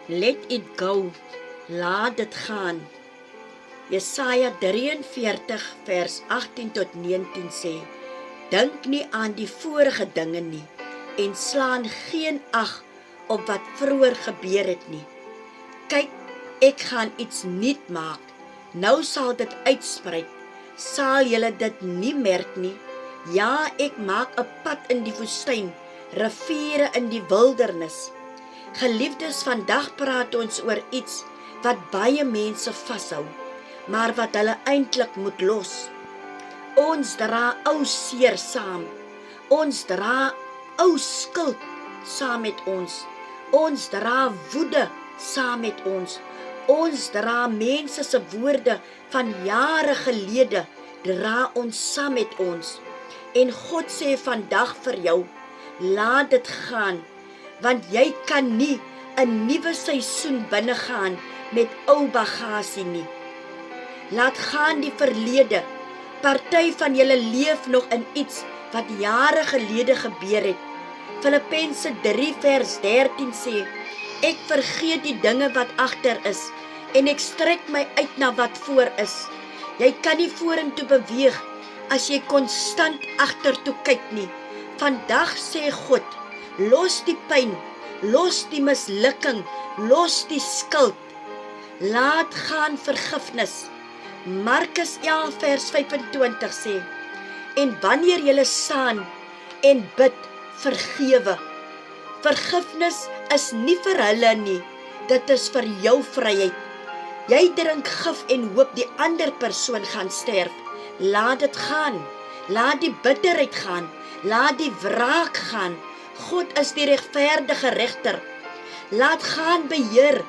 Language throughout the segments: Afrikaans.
Let it go. Laat dit gaan. Jesaja 43 vers 18 tot 19 sê, dink nie aan die vorige dinge nie en slaan geen ag op wat vroeër gebeur het nie. Kyk, ek gaan iets nuut maak. Nou sal dit uitsprei. Sal julle dit nie merk nie? Ja, ek maak 'n pad in die woestyn, riviere in die wildernis. Geliefdes, vandag praat ons oor iets wat baie mense vashou, maar wat hulle eintlik moet los. Ons dra ou seer saam. Ons dra ou skuld saam met ons. Ons dra woede saam met ons. Ons dra mense se woorde van jare gelede, dra ons saam met ons. En God sê vandag vir jou, laat dit gaan, want jy kan nie 'n nuwe seisoen binnegaan met ou bagasie nie. Laat gaan die verlede. Party van julle leef nog in iets wat jare gelede gebeur het. Filippense 3 vers 13 sê, ek vergeet die dinge wat agter is en ek strek my uit na wat voor is. Jy kan nie vorentoe beweeg as jy konstant agtertoe kyk nie. Vandag sê God, los die pyn, los die mislukking, los die skuld. Laat gaan vergifnis. Markus 11 vers 25 sê, en wanneer julle staan en bid, vergewe. Vergifnis is nie vir hulle nie, dit is vir jou vryheid. Jy drink gif en hoop die ander persoon gaan sterf. Laat dit gaan. Laat die bitterheid gaan. Laat die wraak gaan. God is die regverdige regter. Laat gaan beheer.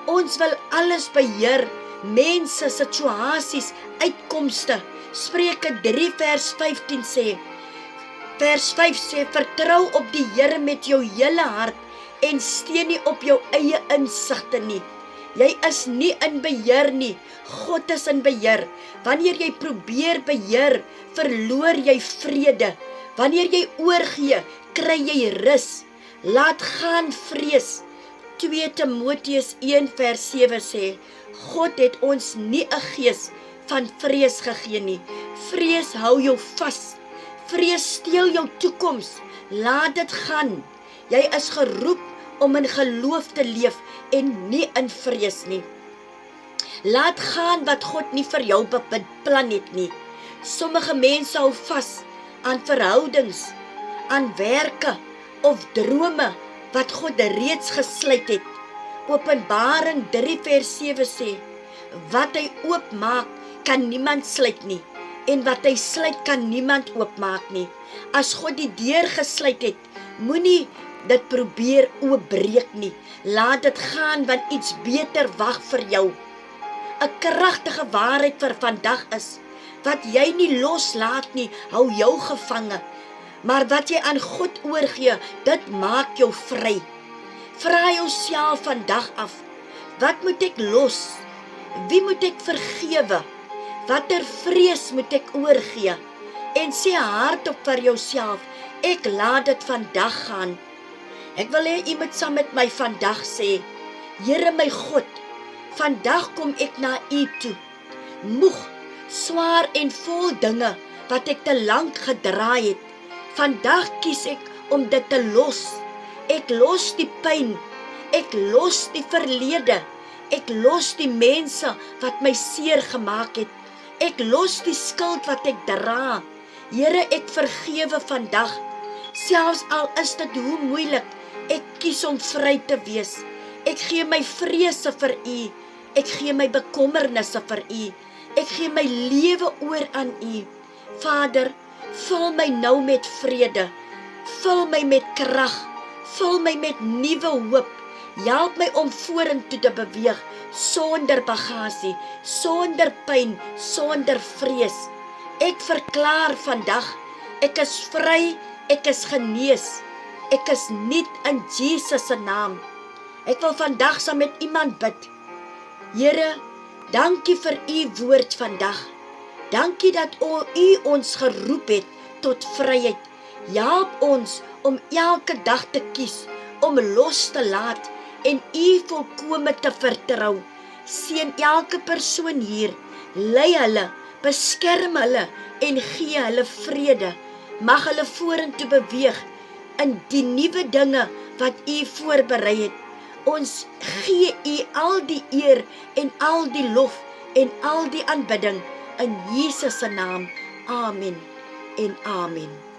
Ons wil alles beheer. Mense, situasies, uitkomste. Spreuke 3 vers 15 sê. Vers 5 sê, vertrou op die Here met jou hele hart en steun nie op jou eie insigte nie. Jy is nie in beheer nie. God is in beheer. Wanneer jy probeer beheer, verloor jy vrede. Wanneer jy oorgee, kry jy rus. Laat gaan vrees. 2 Timoteus 1 vers 7 sê, God het ons nie 'n gees van vrees gegee nie. Vrees hou jou vas. Vrees steel jou toekoms. Laat dit gaan. Jy is geroep om in geloof te leef en nie in vrees nie. Laat gaan wat God nie vir jou beplan het nie. Sommige mense hou vas aan verhoudings, aan werke of drome wat God reeds gesluit het. Openbaring 3 vers 7 sê, wat hy oopmaak kan niemand sluit nie, en wat hy sluit kan niemand oopmaak nie. As God die deur gesluit het, moenie dit probeer oopbreek nie. Laat dit gaan, want iets beter wag vir jou. 'n Kragtige waarheid vir vandag is, wat jy nie loslaat nie, hou jou gevange. Maar wat jy aan God oorgee, dit maak jou vry. Vra jouself vandag af, wat moet ek los? Wie moet ek vergewe? Watter vrees moet ek oorgee? En sê hardop vir jouself, ek laat dit vandag gaan. Ek wil hê u moet saam met my vandag sê, Here my God, vandag kom ek na u toe. Moeg, swaar en vol dinge wat ek te lank gedra het. Vandag kies ek om dit te los. Ek los die pyn. Ek los die verlede. Ek los die mense wat my seer gemaak het. Ek los die skuld wat ek dra. Here, ek vergewe vandag. Selfs al is dit hoe moeilik, ek kies om vry te wees. Ek gee my vrese vir u. Ek gee my bekommernisse vir u. Ek gee my lewe oor aan u. Vader, vul my nou met vrede. Vul my met krag. Vul my met nuwe hoop. Help my om vorentoe te beweeg, sonder bagasie, sonder pyn, sonder vrees. Ek verklaar vandag, ek is vry, ek is genees. Ek is nuut in Jesus se naam. Ek wil vandag saam met iemand bid. Here, dankie vir u woord vandag. Dankie dat u ons geroep het tot vryheid. Help ons om elke dag te kies, om los te laat en U volkome te vertrou. Seën elke persoon hier, lei hulle, beskerm hulle en gee hulle vrede. Mag hulle vorentoe beweeg in die nuwe dinge wat U voorberei het. Ons gee U al die eer en al die lof en al die aanbidding in Jesus se naam. Amen en amen.